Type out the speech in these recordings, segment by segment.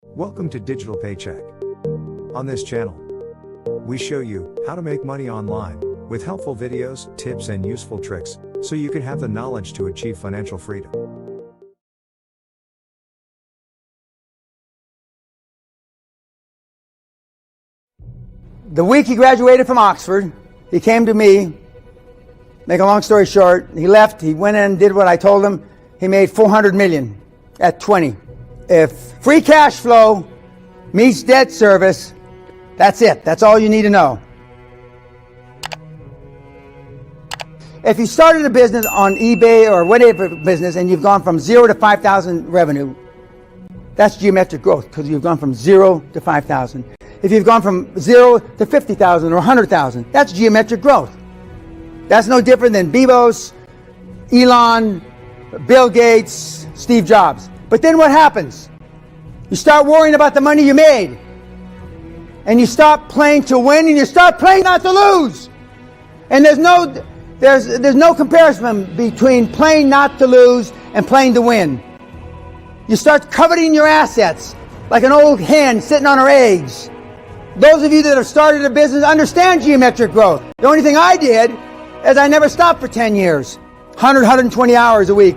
Welcome to Digital Paycheck. On this channel, we show you how to make money online with helpful videos, tips, and useful tricks so you can have the knowledge to achieve financial freedom. The week he graduated from Oxford, he came to me. Make a long story short, he left, he went in and did what I told him. He made $400 million at 20. If free cash flow meets debt service, that's it. That's all you need to know. If you started a business on eBay or whatever business and you've gone from 0 to 5,000 revenue, that's geometric growth because you've gone from 0 to 5,000. If you've gone from 0 to 50,000 or 100,000, that's geometric growth. That's no different than Bezos, Elon, Bill Gates, Steve Jobs. But then what happens? You start worrying about the money you made. And you stop playing to win and you start playing not to lose. And there's no comparison between playing not to lose and playing to win. You start coveting your assets like an old hen sitting on her eggs. Those of you that have started a business understand geometric growth. The only thing I did is I never stopped for 10 years. 100, 120 hours a week.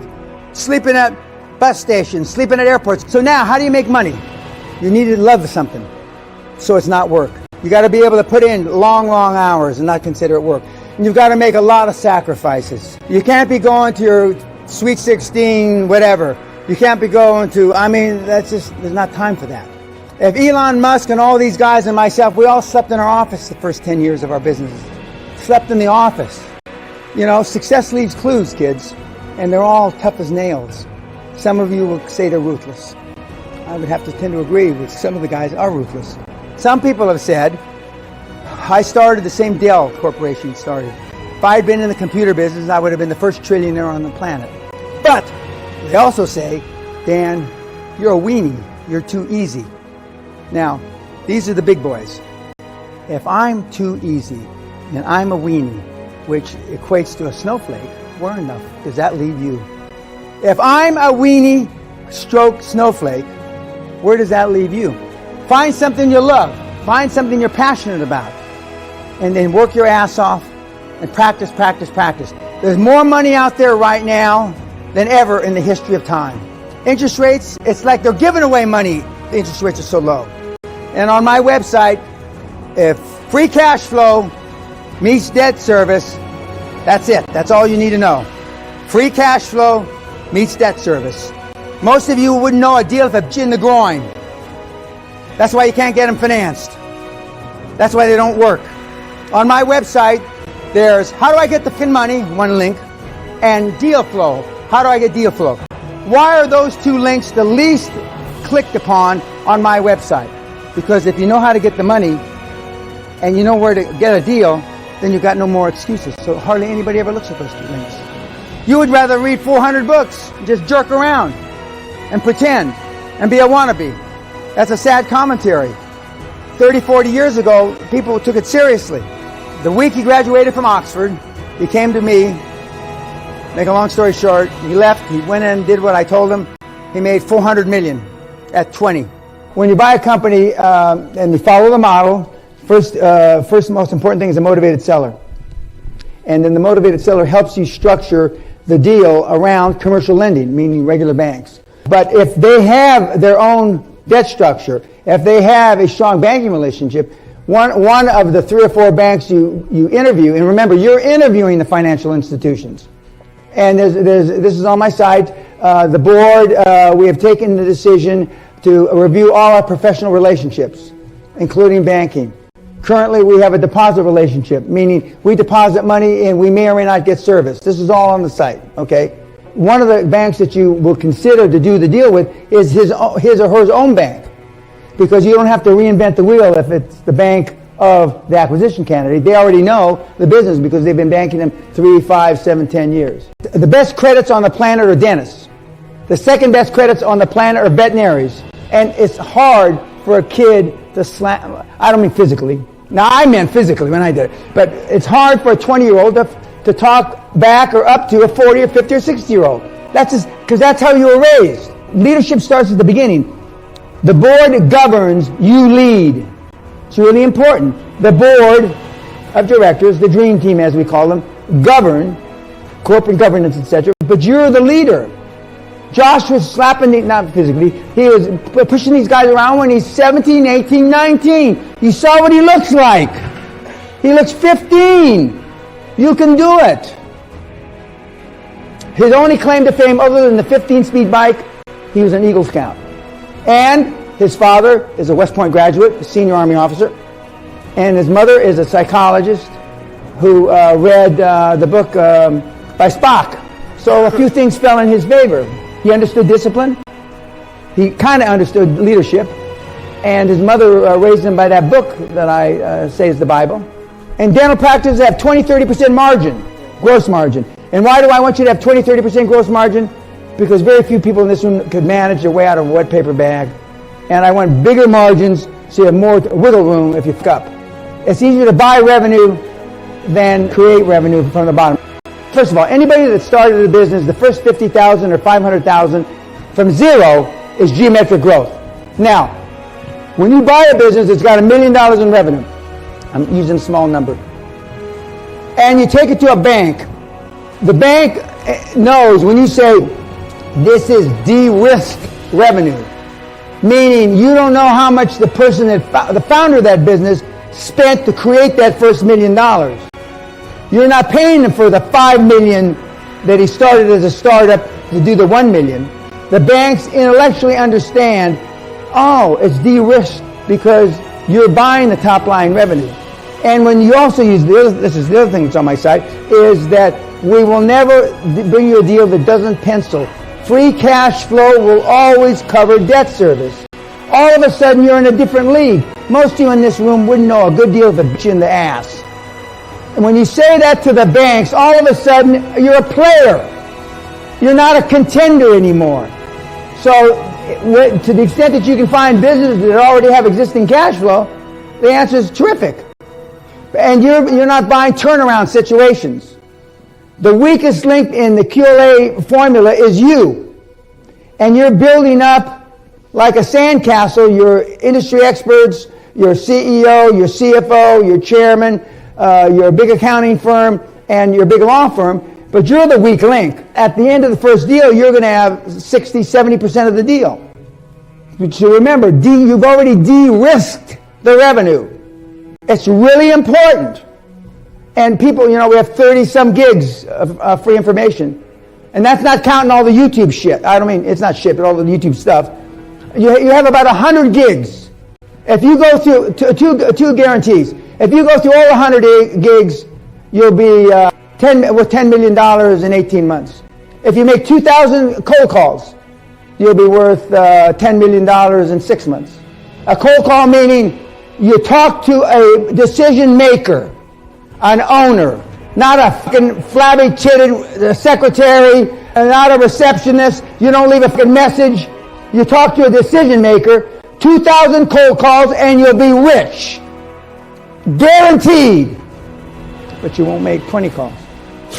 Sleeping at bus stations, sleeping at airports. So now, how do you make money? You need to love something, so it's not work. You got to be able to put in long hours and not consider it work. And you've got to make a lot of sacrifices. You can't be going to your Sweet 16, whatever. You can't be going to, there's not time for that. If Elon Musk and all these guys and myself, we all slept in our office the first 10 years of our business. Slept in the office. You know, success leaves clues, kids. And they're all tough as nails. Some of you will say they're ruthless. I would have to tend to agree with some of the guys are ruthless. Some people have said, I started the same Dell Corporation started. If I had been in the computer business, I would have been the first trillionaire on the planet. But they also say, Dan, you're a weenie. You're too easy. Now, these are the big boys. If I'm too easy and I'm a weenie, which equates to a snowflake, where enough does that leave you? If I'm a weenie stroke snowflake, where does that leave you? Find something you love. Find something you're passionate about. And then work your ass off and practice. There's more money out there right now than ever in the history of time. Interest rates, it's like they're giving away money. The interest rates are so low. And on my website, if free cash flow meets debt service, that's it. That's all you need to know. Free cash flow meets debt service. Most of you wouldn't know a deal if it's in the groin. That's why you can't get them financed. That's why they don't work. On my website, there's how do I get the fin money, one link, and deal flow. How do I get deal flow? Why are those two links the least clicked upon on my website? Because if you know how to get the money and you know where to get a deal, then you've got no more excuses. So hardly anybody ever looks at those two links. You would rather read 400 books and just jerk around and pretend and be a wannabe. That's a sad commentary. 30, 40 years ago, people took it seriously. The week he graduated from Oxford, he came to me. Make a long story short, he left, he went in and did what I told him. He made $400 million at 20. When you buy a company and you follow the model, first most important thing is a motivated seller. And then the motivated seller helps you structure the deal around commercial lending, meaning regular banks. But if they have their own debt structure, if they have a strong banking relationship, one of the 3 or 4 banks you interview, and remember, you're interviewing the financial institutions. And this is on my site. The board, we have taken the decision to review all our professional relationships, including banking. Currently, we have a deposit relationship, meaning we deposit money and we may or may not get service. This is all on the site, okay? One of the banks that you will consider to do the deal with is his or her own bank, because you don't have to reinvent the wheel if it's the bank of the acquisition candidate. They already know the business because they've been banking them 3, 5, 7, 10 years. The best credits on the planet are dentists. The second best credits on the planet are veterinarians. And it's hard for a kid to slam, I don't mean physically. Now, I meant physically when I did it. But it's hard for a 20-year-old to talk back or up to a 40 or 50 or 60-year-old. That's just because that's how you were raised. Leadership starts at the beginning. The board governs, you lead. It's really important. The board of directors, the dream team as we call them, govern, corporate governance, etc. But you're the leader. Josh was slapping, not physically, he was pushing these guys around when he's 17, 18, 19. You saw what he looks like. He looks 15. You can do it. His only claim to fame, other than the 15-speed bike, he was an Eagle Scout. And his father is a West Point graduate, a senior Army officer. And his mother is a psychologist who read the book by Spock. So a few things fell in his favor. He understood discipline. He kind of understood leadership. And his mother raised him by that book that I say is the Bible. And dental practices have 20-30% margin, gross margin. And why do I want you to have 20-30% gross margin? Because very few people in this room could manage their way out of a wet paper bag. And I want bigger margins so you have more wiggle room if you fuck up. It's easier to buy revenue than create revenue from the bottom. First of all, anybody that started a business, the first 50,000 or 500,000 from zero is geometric growth. Now, when you buy a business that's got $1 million in revenue, I'm using a small number, and you take it to a bank, the bank knows when you say this is de-risked revenue, meaning you don't know how much the person that the founder of that business spent to create that first $1 million. You're not paying him for the $5 million that he started as a startup to do the $1 million. The banks intellectually understand, oh, it's de-risked because you're buying the top line revenue. And when you also use this is the other thing that's on my site, is that we will never bring you a deal that doesn't pencil. Free cash flow will always cover debt service. All of a sudden, you're in a different league. Most of you in this room wouldn't know a good deal if it bit you in the ass. And when you say that to the banks, all of a sudden, you're a player. You're not a contender anymore. So, to the extent that you can find businesses that already have existing cash flow, the answer is terrific. And you're not buying turnaround situations. The weakest link in the QLA formula is you. And you're building up like a sandcastle, your industry experts, your CEO, your CFO, your chairman, your big accounting firm, and your big law firm, but you're the weak link. At the end of the first deal, you're going to have 60, 70% of the deal. So remember, you've already de-risked the revenue. It's really important. And people, we have 30-some gigs of free information. And that's not counting all the YouTube shit. I don't mean, it's not shit, but all the YouTube stuff. You have about 100 gigs. If you go through two guarantees. If you go through all 100 gigs, you'll be with $10 million in 18 months. If you make 2,000 cold calls, you'll be worth $10 million in 6 months. A cold call meaning you talk to a decision maker, an owner, not a fucking flabby-titted secretary, and not a receptionist. You don't leave a fucking message. You talk to a decision maker, 2,000 cold calls, and you'll be rich. Guaranteed. But you won't make 20 calls.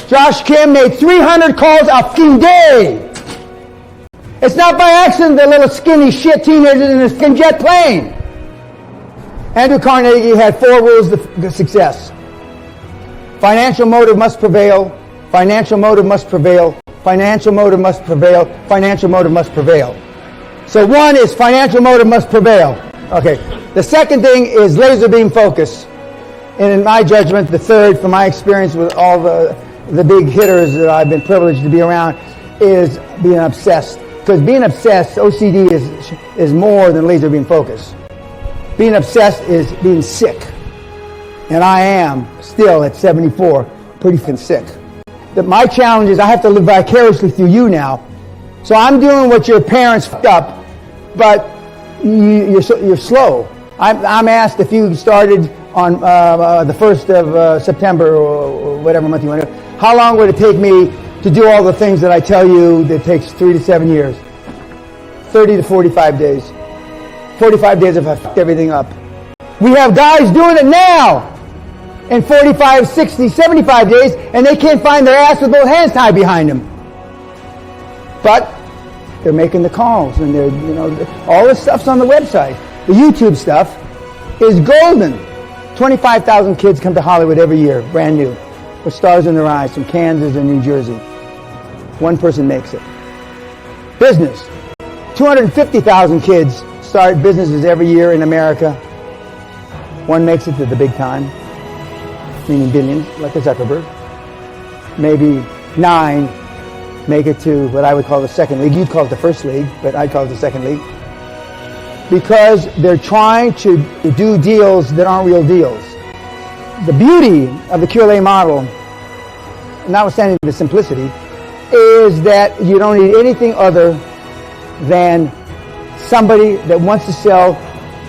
Josh Kim made 300 calls a fucking day. It's not by accident the little skinny shit teenagers in this fucking jet plane. Andrew Carnegie had 4 rules of success. Financial motive must prevail. Financial motive must prevail. Financial motive must prevail. Financial motive must prevail. So one is financial motive must prevail. Okay. The second thing is laser beam focus. And in my judgment, the third, from my experience with all the big hitters that I've been privileged to be around, is being obsessed. Because being obsessed, OCD is more than laser beam focus. Being obsessed is being sick. And I am still at 74, pretty fucking sick. My challenge is I have to live vicariously through you now. So I'm doing what your parents fucked up, but you're slow. I'm asked if you started on the 1st of September or whatever month you want to, how long would it take me to do all the things that I tell you that takes 3 to 7 years? 30 to 45 days. 45 days if I fucked everything up. We have guys doing it now in 45, 60, 75 days, and they can't find their ass with both hands tied behind them. But They're making the calls, and they're, all this stuff's on the website. The YouTube stuff is golden. 25,000 kids come to Hollywood every year, brand new, with stars in their eyes from Kansas and New Jersey. One person makes it. Business. 250,000 kids start businesses every year in America. One makes it to the big time, meaning billions, like a Zuckerberg. Maybe 9 make it to what I would call the second league. You'd call it the first league, but I'd call it the second league. Because they're trying to do deals that aren't real deals. The beauty of the QLA model, notwithstanding the simplicity, is that you don't need anything other than somebody that wants to sell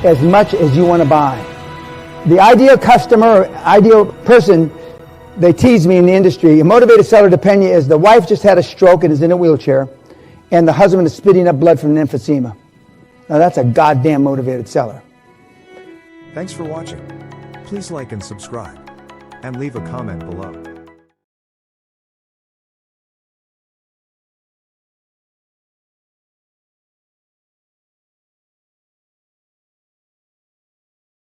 as much as you want to buy. The ideal customer, ideal person, they tease me in the industry, a motivated seller to Pena is the wife just had a stroke and is in a wheelchair, and the husband is spitting up blood from an emphysema. Now that's a goddamn motivated seller. Thanks for watching. Please like and subscribe, and leave a comment below.